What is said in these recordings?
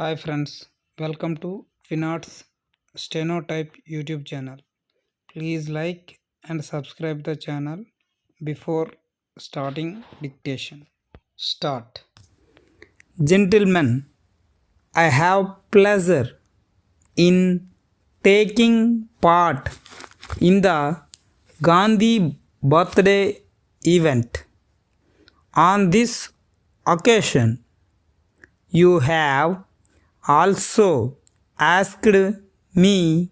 Hi friends, welcome to Finart's Steno-Type YouTube channel. Please like and subscribe the channel before starting dictation. Start. Gentlemen, I have pleasure in taking part in the Gandhi birthday event. On this occasion, you have also asked me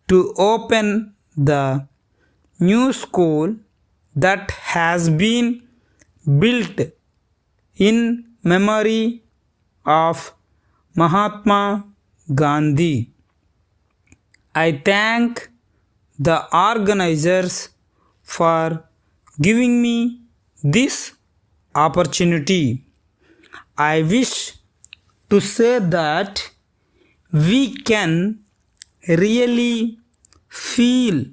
to open the new school that has been built in memory of Mahatma Gandhi. I thank the organizers for giving me this opportunity. I wish to say that we can really feel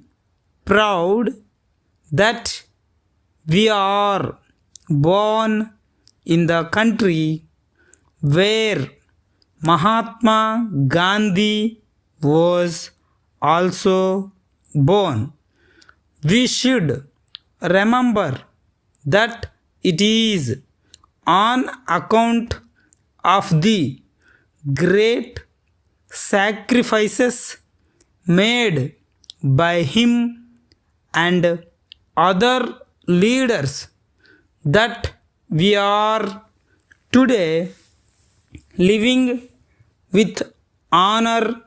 proud that we are born in the country where Mahatma Gandhi was also born. We should remember that it is on account of the great sacrifices made by him and other leaders that we are today living with honor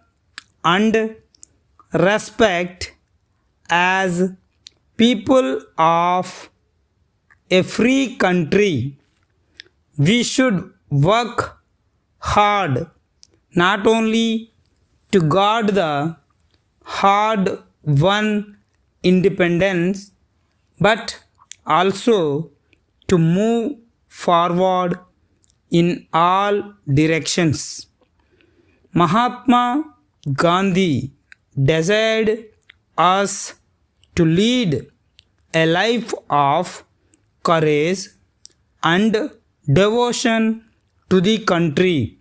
and respect as people of a free country. We should work hard not only to guard the hard-won independence but also to move forward in all directions. Mahatma Gandhi desired us to lead a life of courage and devotion to the country.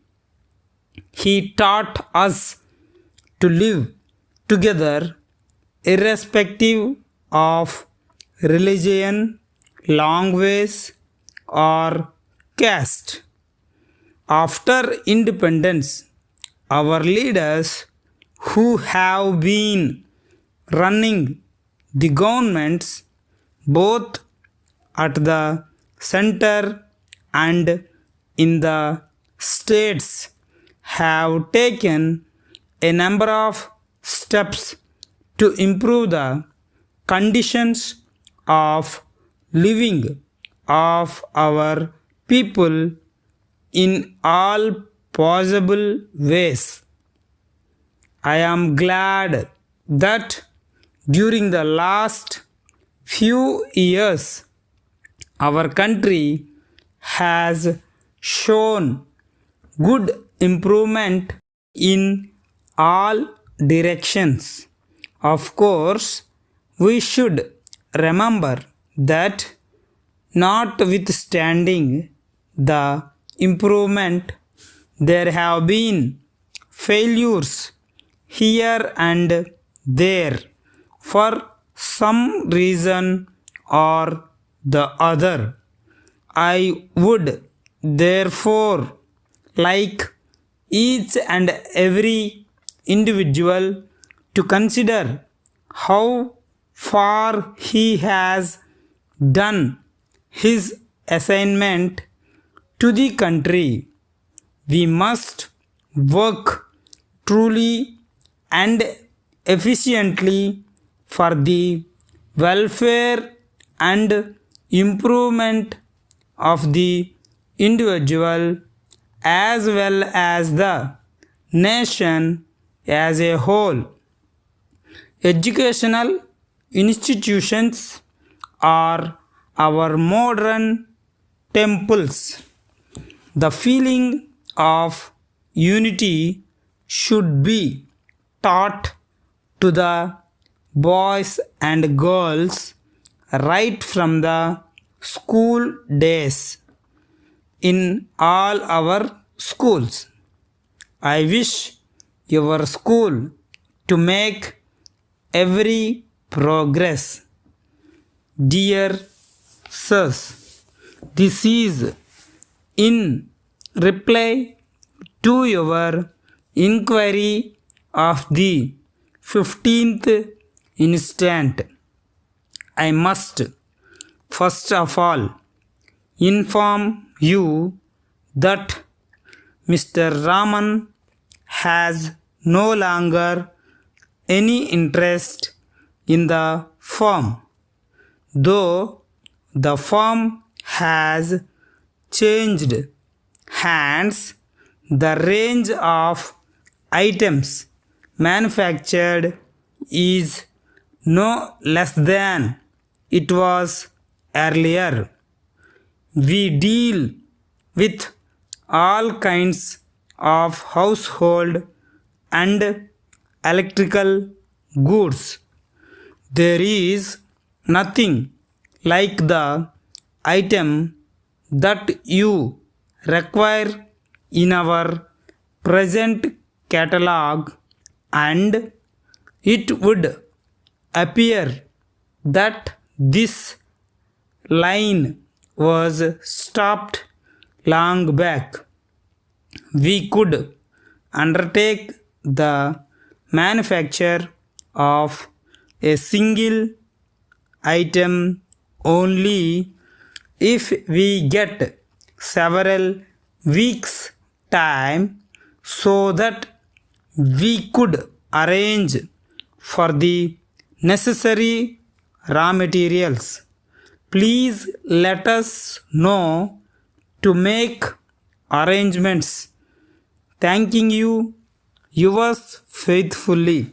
He taught us to live together irrespective of religion, language, or caste. After independence, our leaders who have been running the governments both at the center and in the states have taken a number of steps to improve the conditions of living of our people in all possible ways. I am glad that during the last few years our country has shown good improvement in all directions. Of course, we should remember that notwithstanding the improvement, there have been failures here and there for some reason or the other. I would therefore like each and every individual to consider how far he has done his assignment to the country. We must work truly and efficiently for the welfare and improvement of the individual as well as the nation as a whole. Educational institutions are our modern temples. The feeling of unity should be taught to the boys and girls right from the school days in all our schools. I wish your school to make every progress. Dear sirs, this is in reply to your inquiry of the 15th instant. I must first of all inform you that Mr. Raman has no longer any interest in the firm, though the firm has changed hands. The range of items manufactured is no less than it was earlier. We deal with all kinds of household and electrical goods. There is nothing like the item that you require in our present catalog, and it would appear that this line was stopped long back. We could undertake the manufacture of a single item only if we get several weeks time, so that we could arrange for the necessary raw materials. Please let us know to make arrangements. Thanking you, yours faithfully.